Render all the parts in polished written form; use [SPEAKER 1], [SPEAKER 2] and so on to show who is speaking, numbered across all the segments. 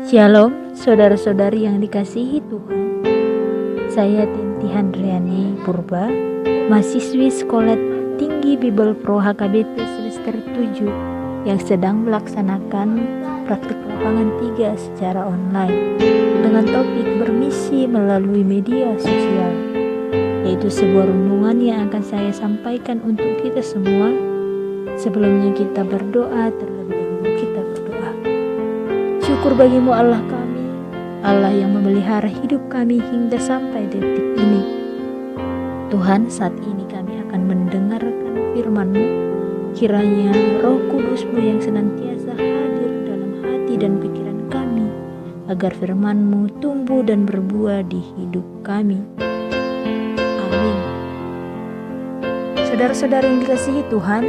[SPEAKER 1] Shalom, saudara-saudari yang dikasihi Tuhan. Saya Tinti Handriani Purba, mahasiswi Sekolah Tinggi Bible Pro HKBP semester 7 yang sedang melaksanakan praktik lapangan 3 secara online dengan topik bermisi melalui media sosial, yaitu sebuah renungan yang akan saya sampaikan untuk kita semua. Sebelumnya kita berdoa, terlebih dahulu kita berdoa. Syukur bagimu Allah kami, Allah yang memelihara hidup kami hingga sampai detik ini. Tuhan, saat ini kami akan mendengarkan firman-Mu. Kiranya Roh Kudus-Mu yang senantiasa hadir dalam hati dan pikiran kami, agar firman-Mu tumbuh dan berbuah di hidup kami. Amin. Saudara-saudara yang dikasihi Tuhan,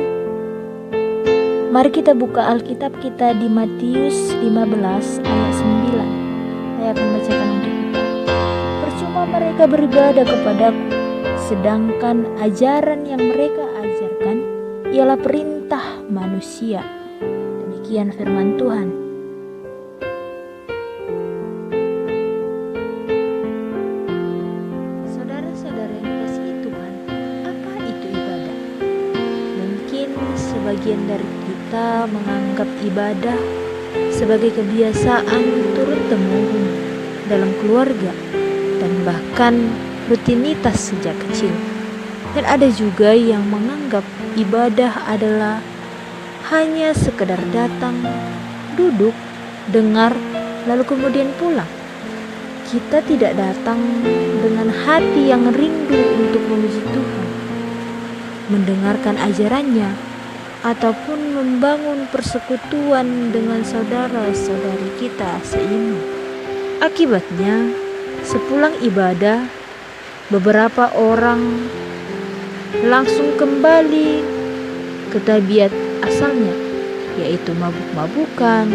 [SPEAKER 1] mari kita buka Alkitab kita di Matius 15 ayat 9. Saya akan bacakan untuk kita. Percuma mereka beribadah kepadaku, sedangkan ajaran yang mereka ajarkan ialah perintah manusia. Demikian firman Tuhan. Saudara-saudara yang dikasihi Tuhan, apa itu ibadah? Mungkin sebagian dari kita menganggap ibadah sebagai kebiasaan turun-temurun dalam keluarga dan bahkan rutinitas sejak kecil. Dan ada juga yang menganggap ibadah adalah hanya sekedar datang, duduk, dengar, lalu kemudian pulang. Kita tidak datang dengan hati yang rindu untuk memuji Tuhan, mendengarkan ajarannya, ataupun membangun persekutuan dengan saudara-saudari kita seiman. Akibatnya, sepulang ibadah, beberapa orang langsung kembali ke tabiat asalnya, yaitu mabuk-mabukan,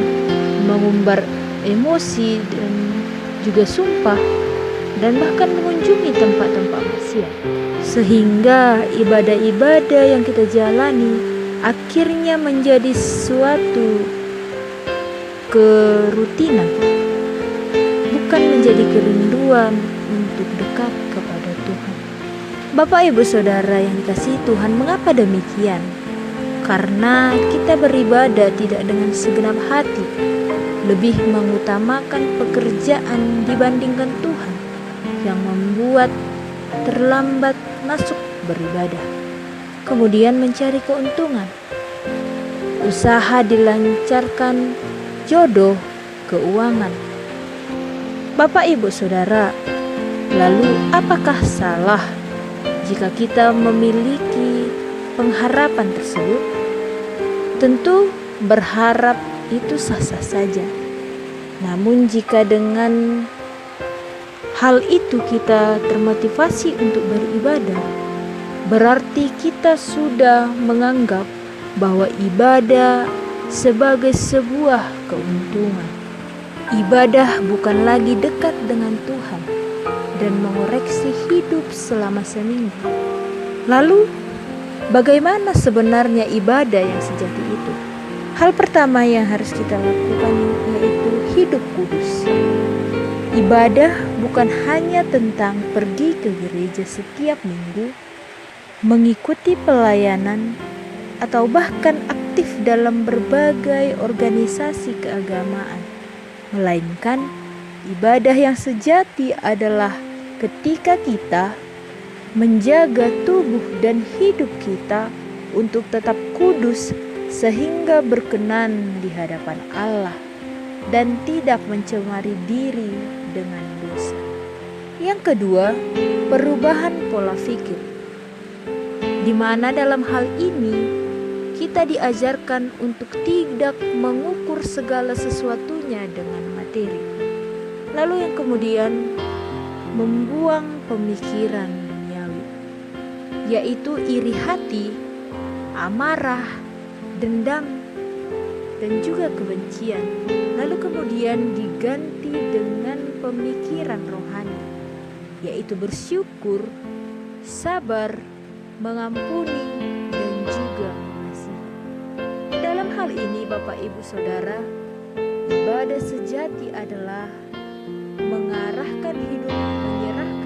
[SPEAKER 1] mengumbar emosi dan juga sumpah, dan bahkan mengunjungi tempat-tempat maksiat. Sehingga ibadah-ibadah yang kita jalani akhirnya menjadi suatu kerutinan, bukan menjadi kerinduan untuk dekat kepada Tuhan. Bapak Ibu Saudara yang dikasihi Tuhan, mengapa demikian? Karena kita beribadah tidak dengan segenap hati, lebih mengutamakan pekerjaan dibandingkan Tuhan, yang membuat terlambat masuk beribadah, kemudian mencari keuntungan, usaha dilancarkan, jodoh, keuangan. Bapak Ibu Saudara, lalu apakah salah jika kita memiliki pengharapan tersebut? Tentu berharap itu sah-sah saja. Namun jika dengan hal itu kita termotivasi untuk beribadah, berarti kita sudah menganggap bahwa ibadah sebagai sebuah keuntungan. Ibadah bukan lagi dekat dengan Tuhan dan mengoreksi hidup selama seminggu. Lalu, bagaimana sebenarnya ibadah yang sejati itu? Hal pertama yang harus kita lakukan yaitu hidup kudus. Ibadah bukan hanya tentang pergi ke gereja setiap minggu, mengikuti pelayanan, atau bahkan aktif dalam berbagai organisasi keagamaan, melainkan ibadah yang sejati adalah ketika kita menjaga tubuh dan hidup kita untuk tetap kudus sehingga berkenan di hadapan Allah dan tidak mencemari diri dengan dosa. Yang kedua, perubahan pola pikir, di mana dalam hal ini kita diajarkan untuk tidak mengukur segala sesuatunya dengan materi. Lalu yang kemudian, membuang pemikiran duniawi, yaitu iri hati, amarah, dendam, dan juga kebencian. Lalu kemudian diganti dengan pemikiran rohani, yaitu bersyukur, sabar, mengampuni, dan juga mengasihi. Dalam hal ini Bapak Ibu Saudara, Ibadah sejati adalah mengarahkan hidup, menyerahkan